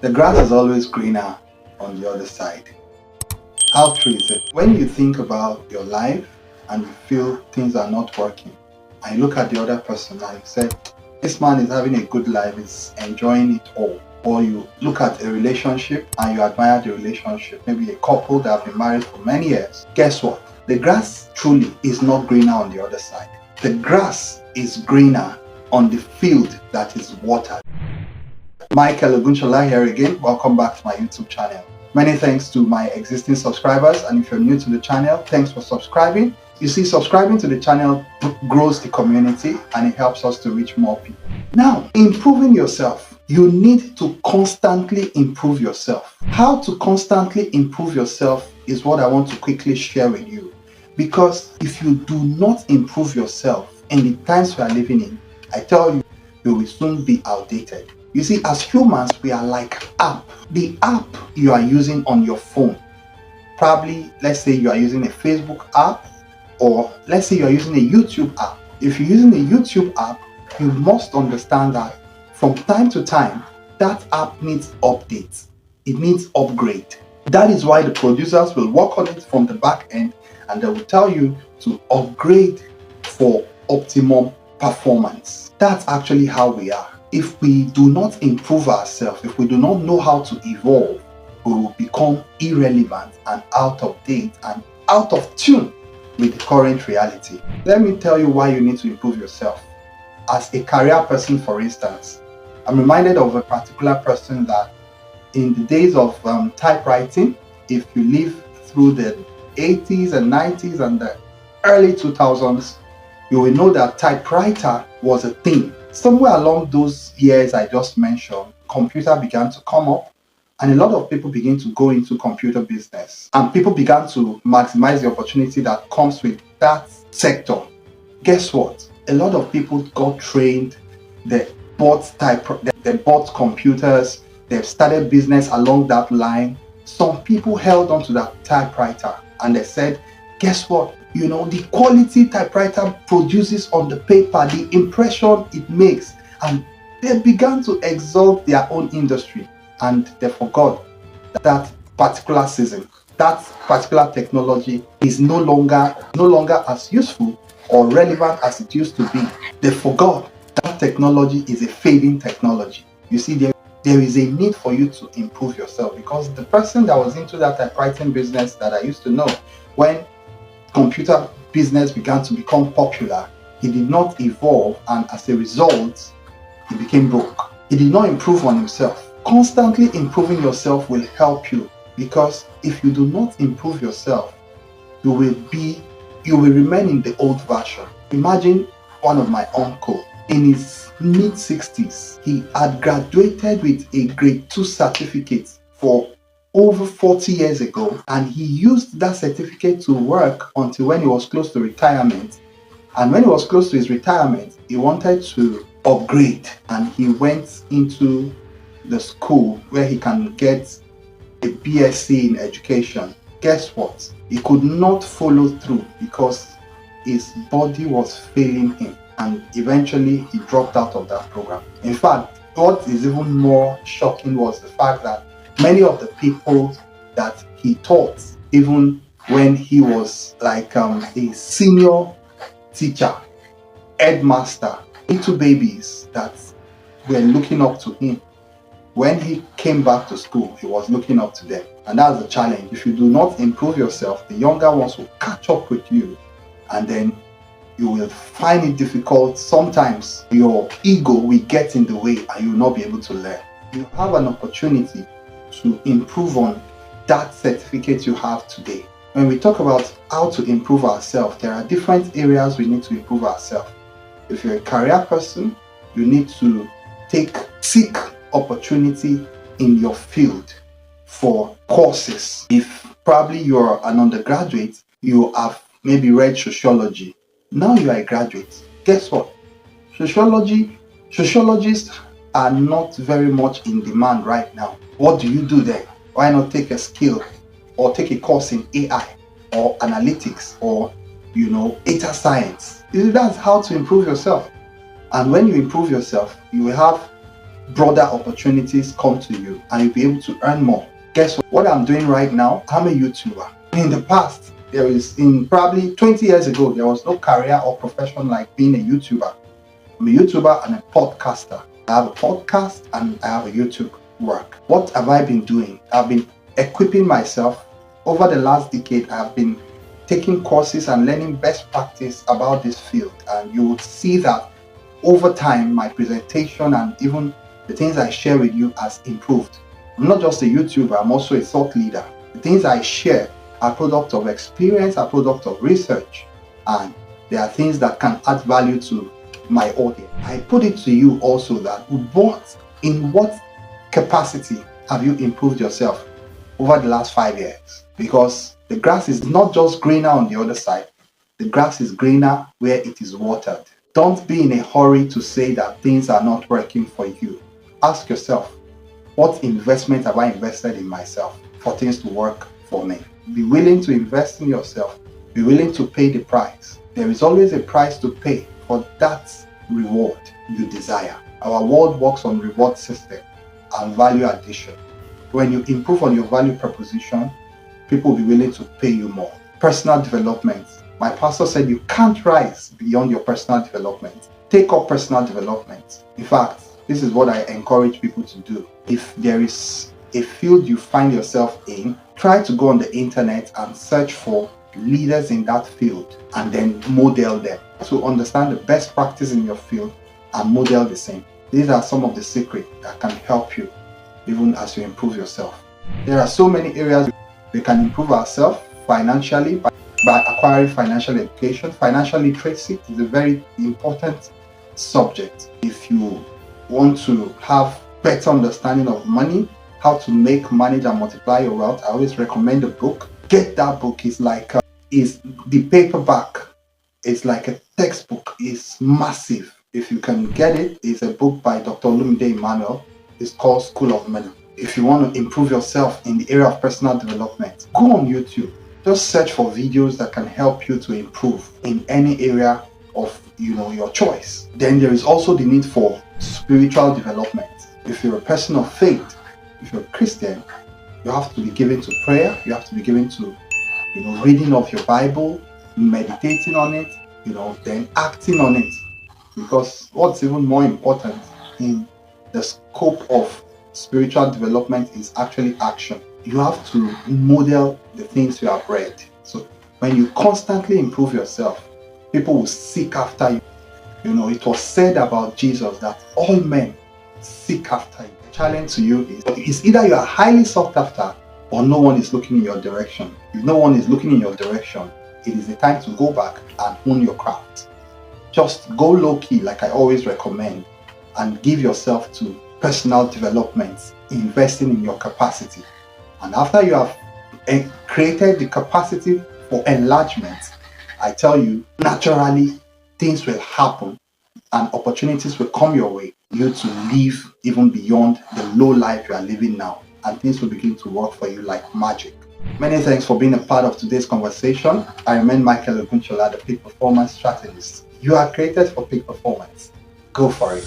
The grass is always greener on the other side. How true is it? When you think about your life and you feel things are not working, and you look at the other person and you say, this man is having a good life, is enjoying it all. Or you look at a relationship and you admire the relationship, maybe a couple that have been married for many years. Guess what? The grass truly is not greener on the other side. The grass is greener on the field that is watered. Michael Ogunshola here again. Welcome back to my YouTube channel. Many thanks to my existing subscribers, and if you're new to the channel, thanks for subscribing. You see, subscribing to the channel grows the community and it helps us to reach more people. Now, improving yourself. You need to constantly improve yourself. How to constantly improve yourself is what I want to quickly share with you. Because if you do not improve yourself in the times we are living in, I tell you, you will soon be outdated. You see, as humans, we are like app. The app you are using on your phone. Probably, let's say you are using a Facebook app, or let's say you are using a YouTube app. If you're using a YouTube app, you must understand that from time to time, that app needs updates. It needs upgrade. That is why the producers will work on it from the back end, and they will tell you to upgrade for optimum performance. That's actually how we are. If we do not improve ourselves, if we do not know how to evolve, we will become irrelevant and out of date and out of tune with the current reality. Let me tell you why you need to improve yourself. As a career person, for instance, I'm reminded of a particular person that in the days of typewriting, if you live through the 80s and 90s and the early 2000s, you will know that typewriter was a thing. Somewhere along those years I just mentioned, computer began to come up, and a lot of people began to go into computer business, and people began to maximize the opportunity that comes with that sector. Guess what? A lot of people got trained, they bought computers, they've started business along that line. Some people held on to that typewriter and they said, guess what? You know, the quality typewriter produces on the paper, the impression it makes, and they began to exalt their own industry, and they forgot that particular season, that particular technology is no longer as useful or relevant as it used to be. They forgot that technology is a fading technology. You see, there is a need for you to improve yourself, because the person that was into that typewriting business that I used to know, when computer business began to become popular, he did not evolve, and as a result, he became broke. He did not improve on himself. Constantly improving yourself will help you, because if you do not improve yourself, you will remain in the old version. Imagine one of my uncle in his mid-60s. He had graduated with a grade 2 certificate for over 40 years ago, and he used that certificate to work until when he was close to retirement. And when he was close to his retirement, he wanted to upgrade, and he went into the school where he can get a BSc in education. Guess what? He could not follow through because his body was failing him, and eventually he dropped out of that program. In fact, what is even more shocking was the fact that many of the people that he taught, even when he was like a senior teacher, headmaster, little babies that were looking up to him, when he came back to school, he was looking up to them. And that's the challenge. If you do not improve yourself, the younger ones will catch up with you, and then you will find it difficult. Sometimes your ego will get in the way and you will not be able to learn. You have an opportunity to improve on that certificate you have today. When we talk about how to improve ourselves, there are different areas we need to improve ourselves. If you're a career person, you need to seek opportunity in your field for courses. If probably you're an undergraduate, you have maybe read sociology. Now you are a graduate. Guess what? Sociologists are not very much in demand right now. What do you do then? Why not take a skill or take a course in AI or analytics or data science? That's how to improve yourself. And when you improve yourself, you will have broader opportunities come to you and you'll be able to earn more. Guess what I'm doing right now? I'm a YouTuber. In the past, probably 20 years ago, there was no career or profession like being a YouTuber. I'm a YouTuber and a podcaster. I have a podcast and I have a YouTube work. What have I been doing? I've been equipping myself. Over the last decade, I've been taking courses and learning best practice about this field. And you will see that over time, my presentation and even the things I share with you has improved. I'm not just a YouTuber, I'm also a thought leader. The things I share are product of experience, are product of research, and they are things that can add value to my audience. I put it to you also that in what capacity have you improved yourself over the last 5 years? Because the grass is not just greener on the other side, the grass is greener where it is watered. Don't be in a hurry to say that things are not working for you. Ask yourself, what investment have I invested in myself for things to work for me? Be willing to invest in yourself. Be willing to pay the price. There is always a price to pay for that reward you desire. Our world works on reward system and value addition. When you improve on your value proposition, people will be willing to pay you more. Personal development. My pastor said you can't rise beyond your personal development. Take up personal development. In fact, this is what I encourage people to do. If there is a field you find yourself in, try to go on the internet and search for leaders in that field and then model them. So understand the best practice in your field and model the same. These are some of the secrets that can help you even as you improve yourself. There are so many areas we can improve ourselves financially by acquiring financial education. Financial literacy is a very important subject. If you want to have better understanding of money, how to make, manage, and multiply your wealth, I always recommend a book. Get that book. It's like the paperback. It's like a textbook. It's massive. If you can get it, it's a book by Dr. Olumide Emmanuel. It's called School of Money. If you want to improve yourself in the area of personal development, go on YouTube. Just search for videos that can help you to improve in any area of your choice. Then there is also the need for spiritual development. If you're a person of faith, if you're a Christian, you have to be given to prayer. You have to be given to reading of your Bible, meditating on it, then acting on it. Because what's even more important in the scope of spiritual development is actually action. You have to model the things you have read. So when you constantly improve yourself, people will seek after you. It was said about Jesus that all men seek after you. The challenge to you is either you are highly sought after or no one is looking in your direction. If no one is looking in your direction, it is the time to go back and hone your craft. Just go low key, like I always recommend, and give yourself to personal development, investing in your capacity. And after you have created the capacity for enlargement, I tell you, naturally, things will happen and opportunities will come your way. You to live even beyond the low life you are living now, and things will begin to work for you like magic. Many thanks for being a part of today's conversation. I remain Michael Ogunchola, the Peak Performance Strategist. You are created for peak performance. Go for it.